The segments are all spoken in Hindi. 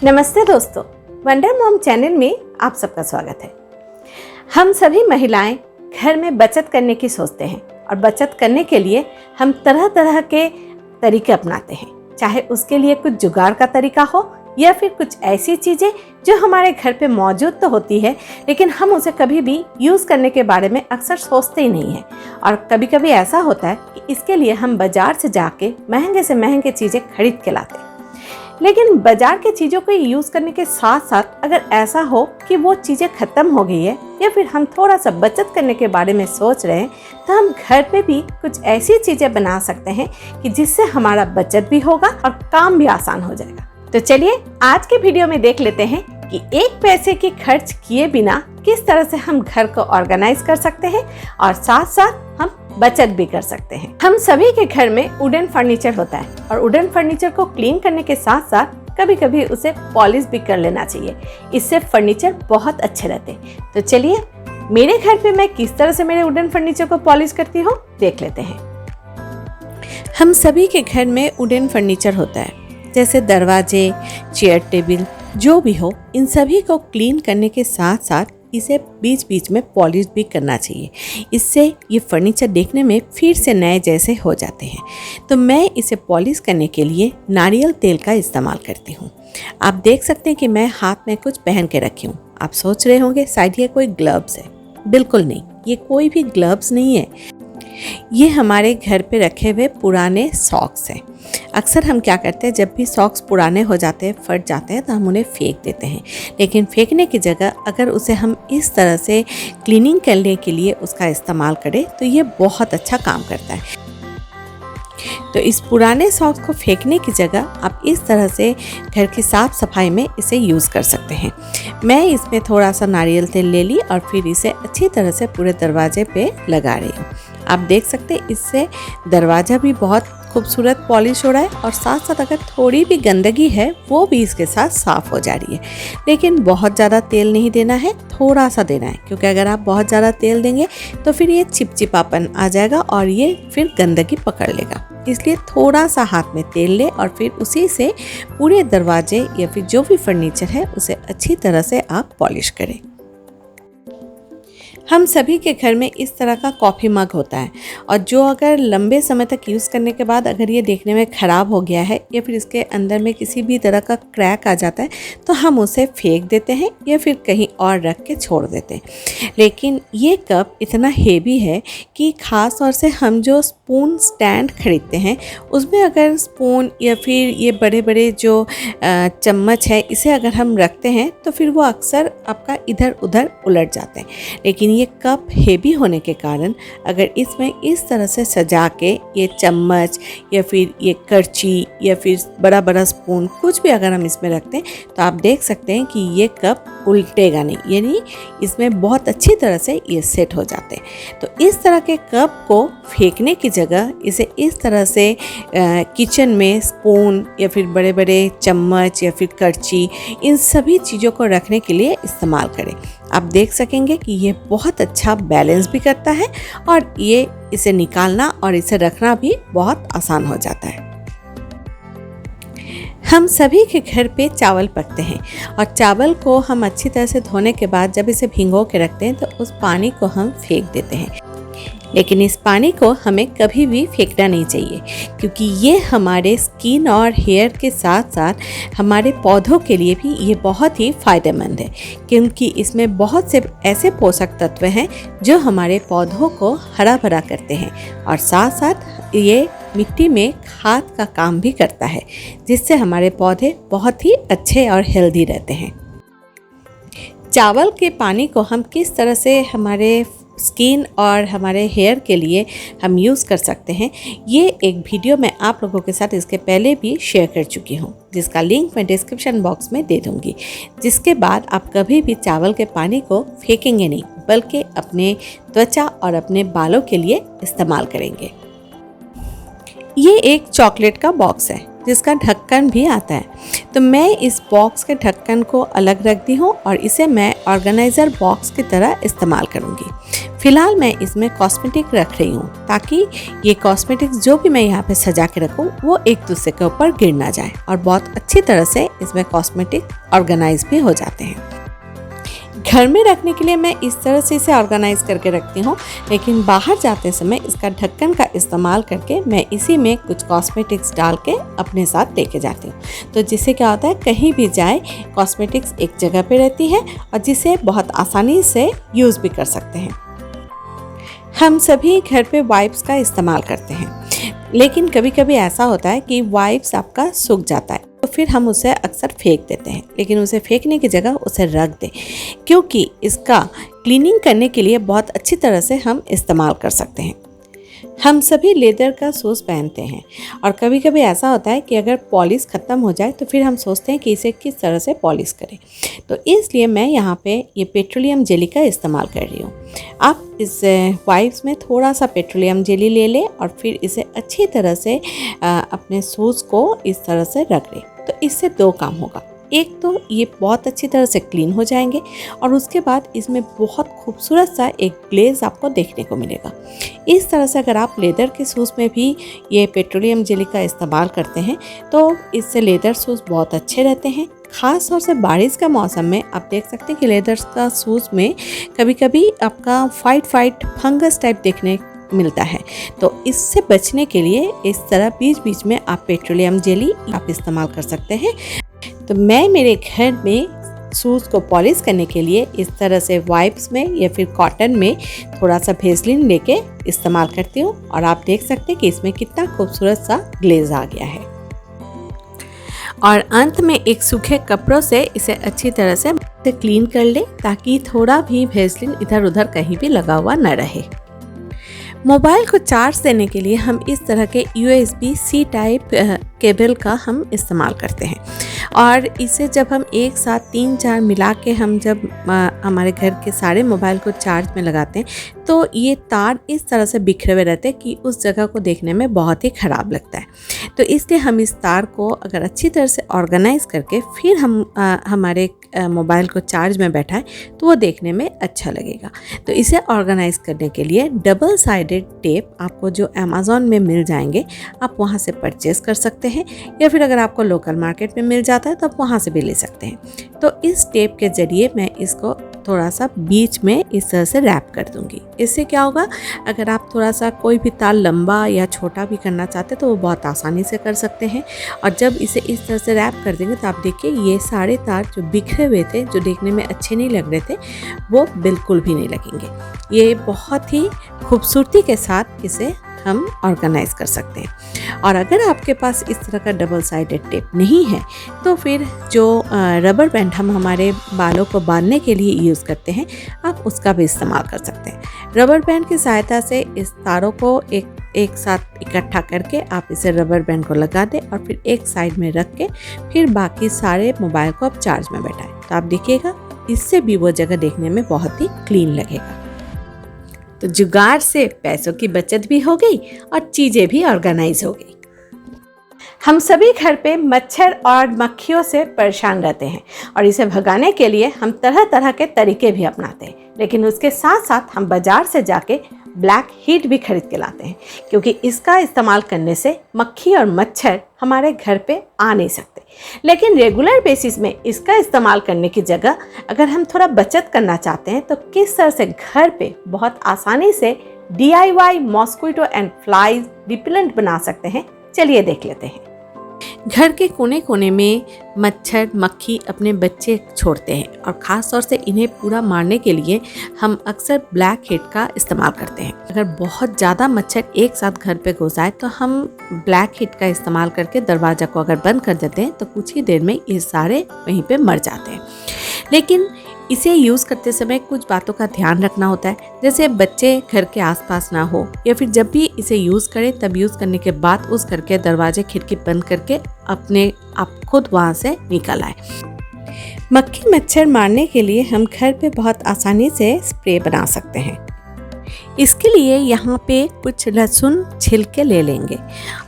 नमस्ते दोस्तों, वंडर मॉम चैनल में आप सबका स्वागत है। हम सभी महिलाएं घर में बचत करने की सोचते हैं और बचत करने के लिए हम तरह तरह के तरीके अपनाते हैं, चाहे उसके लिए कुछ जुगाड़ का तरीका हो या फिर कुछ ऐसी चीज़ें जो हमारे घर पे मौजूद तो होती है लेकिन हम उसे कभी भी यूज़ करने के बारे में अक्सर सोचते ही नहीं हैं। और कभी कभी ऐसा होता है कि इसके लिए हम बाज़ार से जाके महंगे से महंगे चीज़ें खरीद के लाते हैं। लेकिन बाजार की चीज़ों को यूज़ करने के साथ साथ अगर ऐसा हो कि वो चीज़ें ख़त्म हो गई है या फिर हम थोड़ा सा बचत करने के बारे में सोच रहे हैं, तो हम घर पे भी कुछ ऐसी चीज़ें बना सकते हैं कि जिससे हमारा बचत भी होगा और काम भी आसान हो जाएगा। तो चलिए आज के वीडियो में देख लेते हैं कि एक पैसे की खर्च किए बिना किस तरह से हम घर को ऑर्गेनाइज कर सकते हैं और साथ साथ हम बचत भी कर सकते हैं। हम सभी के घर में वुडन फर्नीचर होता है और वुडन फर्नीचर को क्लीन करने के साथ साथ कभी कभी उसे पॉलिश भी कर लेना चाहिए। इससे फर्नीचर बहुत अच्छे रहते हैं। तो चलिए मेरे घर पे मैं किस तरह से मेरे वुडन फर्नीचर को पॉलिश करती हूँ देख लेते हैं। हम सभी के घर में वुडन फर्नीचर होता है, जैसे दरवाजे, चेयर टेबल जो भी हो, इन सभी को क्लीन करने के साथ साथ इसे बीच बीच में पॉलिश भी करना चाहिए। इससे ये फर्नीचर देखने में फिर से नए जैसे हो जाते हैं। तो मैं इसे पॉलिश करने के लिए नारियल तेल का इस्तेमाल करती हूँ। आप देख सकते हैं कि मैं हाथ में कुछ पहन के रखी हूँ। आप सोच रहे होंगे शायद ये कोई ग्लव्स है। बिल्कुल नहीं, ये कोई भी ग्लव्स नहीं है। ये हमारे घर पे रखे हुए पुराने सॉक्स हैं। अक्सर हम क्या करते हैं, जब भी सॉक्स पुराने हो जाते हैं, फट जाते हैं, तो हम उन्हें फेंक देते हैं। लेकिन फेंकने की जगह अगर उसे हम इस तरह से क्लीनिंग करने के लिए उसका इस्तेमाल करें तो ये बहुत अच्छा काम करता है। तो इस पुराने सॉक्स को फेंकने की जगह आप इस तरह से घर की साफ़ सफाई में इसे यूज़ कर सकते हैं। मैं इसमें थोड़ा सा नारियल तेल ले ली और फिर इसे अच्छी तरह से पूरे दरवाजे पे लगा रही हूँ। आप देख सकते हैं इससे दरवाज़ा भी बहुत खूबसूरत पॉलिश हो रहा है और साथ साथ अगर थोड़ी भी गंदगी है वो भी इसके साथ साफ़ हो जा रही है। लेकिन बहुत ज़्यादा तेल नहीं देना है, थोड़ा सा देना है, क्योंकि अगर आप बहुत ज़्यादा तेल देंगे तो फिर ये चिपचिपापन आ जाएगा और ये फिर गंदगी पकड़ लेगा। इसलिए थोड़ा सा हाथ में तेल ले और फिर उसी से पूरे दरवाजे या फिर जो भी फर्नीचर है उसे अच्छी तरह से आप पॉलिश करें। हम सभी के घर में इस तरह का कॉफ़ी मग होता है और जो अगर लंबे समय तक यूज़ करने के बाद अगर ये देखने में ख़राब हो गया है या फिर इसके अंदर में किसी भी तरह का क्रैक आ जाता है तो हम उसे फेंक देते हैं या फिर कहीं और रख के छोड़ देते हैं। लेकिन ये कप इतना हेवी है कि ख़ास तौर से हम जो स्पून स्टैंड खरीदते हैं उसमें अगर स्पून या फिर ये बड़े बड़े जो चम्मच है इसे अगर हम रखते हैं तो फिर वो अक्सर आपका इधर उधर उलट जाते हैं। लेकिन ये कप हेवी होने के कारण अगर इसमें इस तरह से सजा के ये चम्मच या फिर ये करछी या फिर बड़ा बड़ा स्पून कुछ भी अगर हम इसमें रखते हैं तो आप देख सकते हैं कि ये कप उल्टेगा नहीं, यानी इसमें बहुत अच्छी तरह से ये सेट हो जाते हैं। तो इस तरह के कप को फेंकने की जगह इसे इस तरह से किचन में स्पून या फिर बड़े बड़े चम्मच या फिर करछी इन सभी चीज़ों को रखने के लिए इस्तेमाल करें। आप देख सकेंगे कि ये बहुत अच्छा बैलेंस भी करता है और ये इसे निकालना और इसे रखना भी बहुत आसान हो जाता है। हम सभी के घर पे चावल पकते हैं और चावल को हम अच्छी तरह से धोने के बाद जब इसे भिगो के रखते हैं तो उस पानी को हम फेंक देते हैं। लेकिन इस पानी को हमें कभी भी फेंकना नहीं चाहिए, क्योंकि ये हमारे स्किन और हेयर के साथ साथ हमारे पौधों के लिए भी ये बहुत ही फ़ायदेमंद है, क्योंकि इसमें बहुत से ऐसे पोषक तत्व हैं जो हमारे पौधों को हरा भरा करते हैं और साथ साथ ये मिट्टी में खाद का काम भी करता है, जिससे हमारे पौधे बहुत ही अच्छे और हेल्दी रहते हैं। चावल के पानी को हम किस तरह से हमारे स्किन और हमारे हेयर के लिए हम यूज़ कर सकते हैं, ये एक वीडियो मैं आप लोगों के साथ इसके पहले भी शेयर कर चुकी हूँ, जिसका लिंक मैं डिस्क्रिप्शन बॉक्स में दे दूँगी। जिसके बाद आप कभी भी चावल के पानी को फेंकेंगे नहीं, बल्कि अपने त्वचा और अपने बालों के लिए इस्तेमाल करेंगे। ये एक चॉकलेट का बॉक्स है। जिसका ढक्कन भी आता है। तो मैं इस बॉक्स के ढक्कन को अलग रख दी हूँ और इसे मैं ऑर्गेनाइज़र बॉक्स की तरह इस्तेमाल करूँगी। फ़िलहाल मैं इसमें कॉस्मेटिक रख रही हूँ ताकि ये कॉस्मेटिक्स जो भी मैं यहाँ पे सजा के रखूँ वो एक दूसरे के ऊपर गिर ना जाए और बहुत अच्छी तरह से इसमें कॉस्मेटिक ऑर्गेनाइज भी हो जाते हैं। घर में रखने के लिए मैं इस तरह से इसे ऑर्गेनाइज करके रखती हूँ, लेकिन बाहर जाते समय इसका ढक्कन का इस्तेमाल करके मैं इसी में कुछ कॉस्मेटिक्स डाल के अपने साथ लेके जाती हूँ। तो जिससे क्या होता है, कहीं भी जाए कॉस्मेटिक्स एक जगह पे रहती है और जिसे बहुत आसानी से यूज़ भी कर सकते हैं। हम सभी घर पे वाइप्स का इस्तेमाल करते हैं, लेकिन कभी कभी ऐसा होता है कि वाइप्स आपका सूख जाता है तो फिर हम उसे अक्सर फेंक देते हैं, लेकिन उसे फेंकने की जगह उसे रख दें, क्योंकि इसका क्लीनिंग करने के लिए बहुत अच्छी तरह से हम इस्तेमाल कर सकते हैं। हम सभी लेदर का शूज़ पहनते हैं और कभी कभी ऐसा होता है कि अगर पॉलिश ख़त्म हो जाए तो फिर हम सोचते हैं कि इसे किस तरह से पॉलिश करें। तो इसलिए मैं यहाँ पे ये पेट्रोलियम जेली का इस्तेमाल कर रही हूँ। आप इस वाइप्स में थोड़ा सा पेट्रोलियम जेली ले लें और फिर इसे अच्छी तरह से अपने शूज़ को इस तरह से रख लें। तो इससे दो काम होगा, एक तो ये बहुत अच्छी तरह से क्लीन हो जाएंगे और उसके बाद इसमें बहुत खूबसूरत सा एक ग्लेज आपको देखने को मिलेगा। इस तरह से अगर आप लेदर के शूज़ में भी ये पेट्रोलियम जेली का इस्तेमाल करते हैं तो इससे लेदर शूज़ बहुत अच्छे रहते हैं। ख़ास तौर से बारिश का मौसम में आप देख सकते हैं कि लेदर का शूज़ में कभी कभी आपका फाइट फंगस टाइप देखने मिलता है। तो इससे बचने के लिए इस तरह बीच बीच में आप पेट्रोलियम जेली आप इस्तेमाल कर सकते हैं। तो मैं मेरे घर में शूज़ को पॉलिश करने के लिए इस तरह से वाइप्स में या फिर कॉटन में थोड़ा सा वेसलीन लेके इस्तेमाल करती हूँ और आप देख सकते हैं कि इसमें कितना खूबसूरत सा ग्लेज आ गया है। और अंत में एक सूखे कपड़ों से इसे अच्छी तरह से क्लीन कर ले ताकि थोड़ा भी वेसलीन इधर उधर कहीं भी लगा हुआ न रहे। मोबाइल को चार्ज देने के लिए हम इस तरह के USB-C टाइप केबल का हम इस्तेमाल करते हैं और इसे जब हम एक साथ 3-4 मिला के हम जब हमारे घर के सारे मोबाइल को चार्ज में लगाते हैं तो ये तार इस तरह से बिखरे हुए रहते हैं कि उस जगह को देखने में बहुत ही ख़राब लगता है। तो इसलिए हम इस तार को अगर अच्छी तरह से ऑर्गेनाइज़ करके फिर हम हमारे मोबाइल को चार्ज में बैठाएं तो वो देखने में अच्छा लगेगा। तो इसे ऑर्गेनाइज़ करने के लिए डबल साइडेड टेप आपको जो अमेज़ॉन में मिल जाएंगे आप वहाँ से परचेज़ कर सकते हैं या फिर अगर आपको लोकल मार्केट में मिल जाता है तो आप वहाँ से भी ले सकते हैं। तो इस टेप के ज़रिए मैं इसको थोड़ा सा बीच में इस तरह से रैप कर दूंगी। इससे क्या होगा, अगर आप थोड़ा सा कोई भी तार लंबा या छोटा भी करना चाहते तो वो बहुत आसानी से कर सकते हैं। और जब इसे इस तरह से रैप कर देंगे तो आप देखिए ये सारे तार जो बिखरे हुए थे, जो देखने में अच्छे नहीं लग रहे थे, वो बिल्कुल भी नहीं लगेंगे। ये बहुत ही खूबसूरती के साथ इसे हम ऑर्गेनाइज़ कर सकते हैं। और अगर आपके पास इस तरह का डबल साइडेड टेप नहीं है तो फिर जो रबर बैंड हम हमारे बालों को बांधने के लिए यूज़ करते हैं आप उसका भी इस्तेमाल कर सकते हैं। रबर बैंड की सहायता से इस तारों को एक साथ इकट्ठा करके आप इसे रबर बैंड को लगा दें और फिर एक साइड में रख के फिर बाकी सारे मोबाइल को आप चार्ज में बैठाएं। तो आप देखिएगा इससे भी वो जगह देखने में बहुत ही क्लीन लगेगा। तो जुगाड़ से पैसों की बचत भी हो गई और चीज़ें भी ऑर्गेनाइज हो गई। हम सभी घर पे मच्छर और मक्खियों से परेशान रहते हैं और इसे भगाने के लिए हम तरह तरह के तरीके भी अपनाते हैं, लेकिन उसके साथ साथ हम बाज़ार से जाके ब्लैक हीट भी खरीद के लाते हैं, क्योंकि इसका इस्तेमाल करने से मक्खी और मच्छर हमारे घर पे आ नहीं सकते। लेकिन रेगुलर बेसिस में इसका इस्तेमाल करने की जगह अगर हम थोड़ा बचत करना चाहते हैं तो किस तरह से घर पे बहुत आसानी से DIY mosquito and flies repellent बना सकते हैं, चलिए देख लेते हैं। घर के कोने कोने में मच्छर मक्खी अपने बच्चे छोड़ते हैं और ख़ास तौर से इन्हें पूरा मारने के लिए हम अक्सर ब्लैक हीट का इस्तेमाल करते हैं। अगर बहुत ज़्यादा मच्छर एक साथ घर पे घुस आए तो हम ब्लैक हीट का इस्तेमाल करके दरवाज़ा को अगर बंद कर देते हैं तो कुछ ही देर में ये सारे वहीं पे मर जाते हैं। लेकिन इसे यूज़ करते समय कुछ बातों का ध्यान रखना होता है, जैसे बच्चे घर के आसपास ना हो या फिर जब भी इसे यूज़ करें तब यूज़ करने के बाद उस घर के दरवाजे खिड़की बंद करके अपने आप खुद वहाँ से निकल आए। मक्खी मच्छर मारने के लिए हम घर पे बहुत आसानी से स्प्रे बना सकते हैं। इसके लिए यहाँ पे कुछ लहसुन छिल के ले लेंगे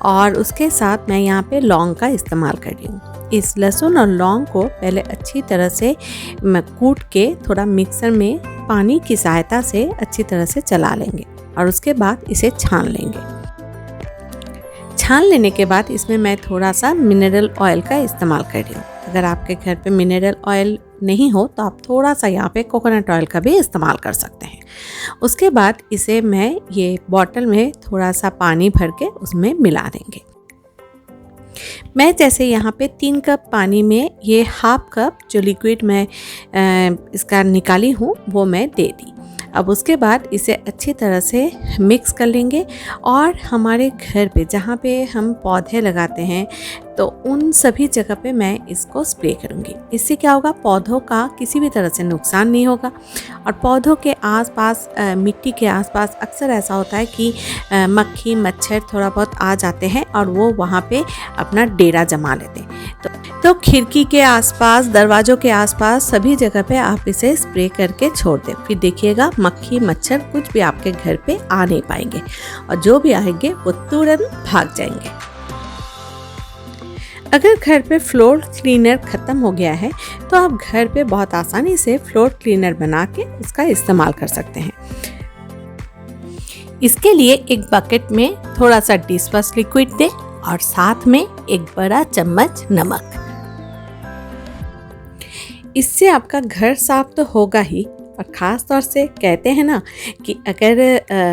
और उसके साथ मैं यहाँ पे लौंग का इस्तेमाल कर रही हूँ। इस लहसुन और लौंग को पहले अच्छी तरह से कूट के थोड़ा मिक्सर में पानी की सहायता से अच्छी तरह से चला लेंगे और उसके बाद इसे छान लेंगे। छान लेने के बाद इसमें मैं थोड़ा सा मिनरल ऑयल का इस्तेमाल कर रही हूँ। अगर आपके घर पे मिनरल ऑयल नहीं हो तो आप थोड़ा सा यहाँ पे कोकोनट ऑयल का भी इस्तेमाल कर सकते हैं। उसके बाद इसे मैं ये बॉटल में थोड़ा सा पानी भर के उसमें मिला देंगे। मैं जैसे यहाँ पे 3 कप पानी में ये हाफ कप जो लिक्विड मैं इसका निकाली हूँ वो मैं दे दी। अब उसके बाद इसे अच्छी तरह से मिक्स कर लेंगे और हमारे घर पे जहाँ पे हम पौधे लगाते हैं तो उन सभी जगह पे मैं इसको स्प्रे करूँगी। इससे क्या होगा, पौधों का किसी भी तरह से नुकसान नहीं होगा। और पौधों के आसपास मिट्टी के आसपास अक्सर ऐसा होता है कि मक्खी मच्छर थोड़ा बहुत आ जाते हैं और वो वहाँ पे अपना डेरा जमा लेते हैं। तो खिड़की के आसपास, दरवाज़ों के आसपास सभी जगह पे आप इसे स्प्रे करके छोड़ दें। फिर देखिएगा मक्खी मच्छर कुछ भी आपके घर पे आ नहीं पाएंगे और जो भी आएंगे वो तुरंत भाग जाएंगे। अगर घर पे फ्लोर क्लीनर ख़त्म हो गया है तो आप घर पे बहुत आसानी से फ्लोर क्लीनर बना के उसका इस्तेमाल कर सकते हैं। इसके लिए एक बकेट में थोड़ा सा डिशवॉश लिक्विड दें और साथ में एक बड़ा चम्मच नमक। इससे आपका घर साफ तो होगा ही, और ख़ास तौर से कहते हैं ना कि अगर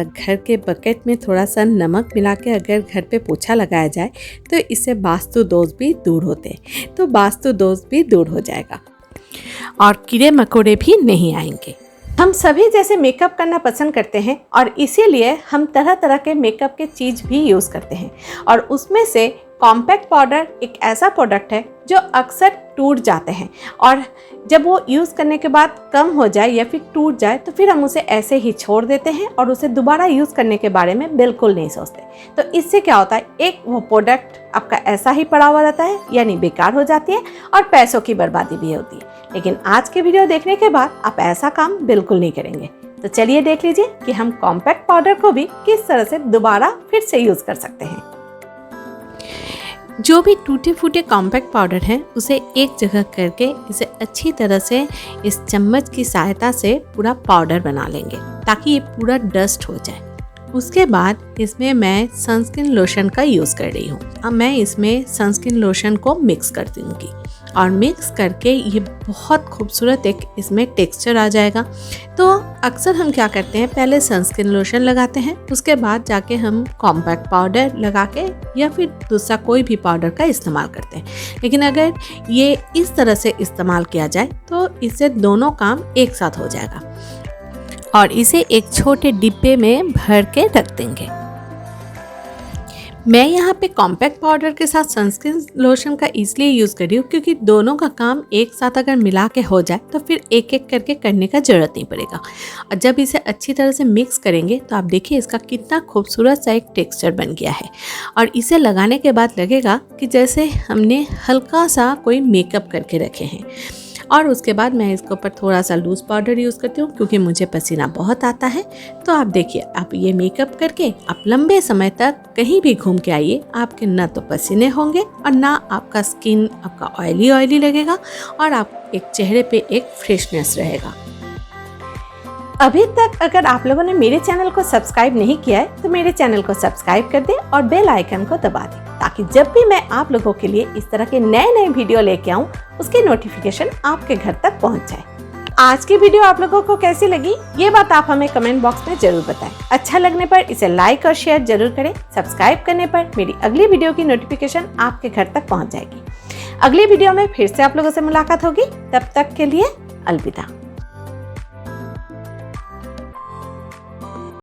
घर के बकेट में थोड़ा सा नमक मिला के अगर घर पे पोछा लगाया जाए तो इससे वास्तु दोष भी दूर होते हैं। तो वास्तु दोष भी दूर हो जाएगा और कीड़े मकोड़े भी नहीं आएंगे। हम सभी जैसे मेकअप करना पसंद करते हैं और इसीलिए हम तरह तरह के मेकअप के चीज़ भी यूज़ करते हैं और उसमें से कॉम्पैक्ट पाउडर एक ऐसा प्रोडक्ट है जो अक्सर टूट जाते हैं और जब वो यूज़ करने के बाद कम हो जाए या फिर टूट जाए तो फिर हम उसे ऐसे ही छोड़ देते हैं और उसे दोबारा यूज़ करने के बारे में बिल्कुल नहीं सोचते। तो इससे क्या होता है, एक वो प्रोडक्ट आपका ऐसा ही पड़ा हुआ रहता है, यानी बेकार हो जाती है और पैसों की बर्बादी भी होती है। लेकिन आज के वीडियो देखने के बाद आप ऐसा काम बिल्कुल नहीं करेंगे। तो चलिए देख लीजिए कि हम कॉम्पैक्ट पाउडर को भी किस तरह से दोबारा फिर से यूज़ कर सकते हैं। जो भी टूटे फूटे कॉम्पैक्ट पाउडर हैं उसे एक जगह करके इसे अच्छी तरह से इस चम्मच की सहायता से पूरा पाउडर बना लेंगे ताकि ये पूरा डस्ट हो जाए। उसके बाद इसमें मैं सनस्क्रीन लोशन का यूज़ कर रही हूँ। अब मैं इसमें सनस्क्रीन लोशन को मिक्स कर दूँगी और मिक्स करके ये बहुत खूबसूरत एक इसमें टेक्सचर आ जाएगा। तो अक्सर हम क्या करते हैं, पहले सनस्क्रीन लोशन लगाते हैं, उसके बाद जाके हम कॉम्पैक्ट पाउडर लगा के या फिर दूसरा कोई भी पाउडर का इस्तेमाल करते हैं। लेकिन अगर ये इस तरह से इस्तेमाल किया जाए तो इससे दोनों काम एक साथ हो जाएगा और इसे एक छोटे डिब्बे में भर के रख देंगे। मैं यहाँ पे कॉम्पैक्ट पाउडर के साथ सनस्क्रीन लोशन का इसलिए यूज़ कर रही हूँ क्योंकि दोनों का काम एक साथ अगर मिला के हो जाए तो फिर एक एक करके करने का ज़रूरत नहीं पड़ेगा। और जब इसे अच्छी तरह से मिक्स करेंगे तो आप देखिए इसका कितना खूबसूरत सा एक टेक्सचर बन गया है और इसे लगाने के बाद लगेगा कि जैसे हमने हल्का सा कोई मेकअप करके रखे हैं। और उसके बाद मैं इसके ऊपर थोड़ा सा लूज़ पाउडर यूज़ करती हूँ क्योंकि मुझे पसीना बहुत आता है। तो आप देखिए, आप ये मेकअप करके आप लंबे समय तक कहीं भी घूम के आइए, आपके ना तो पसीने होंगे और ना आपका स्किन आपका ऑयली लगेगा और आप एक चेहरे पे एक फ्रेशनेस रहेगा। अभी तक अगर आप लोगों ने मेरे चैनल को सब्सक्राइब नहीं किया है तो मेरे चैनल को सब्सक्राइब कर दें और बेल आइकन को दबा दें ताकि जब भी मैं आप लोगों के लिए इस तरह के नए वीडियो लेके आऊँ उसके नोटिफिकेशन आपके घर तक पहुँच जाए। आज की वीडियो आप लोगों को कैसी लगी ये बात आप हमें कमेंट बॉक्स में जरूर बताएं। अच्छा लगने पर इसे लाइक और शेयर जरूर करें। सब्सक्राइब करने पर मेरी अगली वीडियो की नोटिफिकेशन आपके घर तक पहुँच जाएगी। अगली वीडियो में फिर से आप लोगों से मुलाकात होगी। तब तक के लिए अलविदा।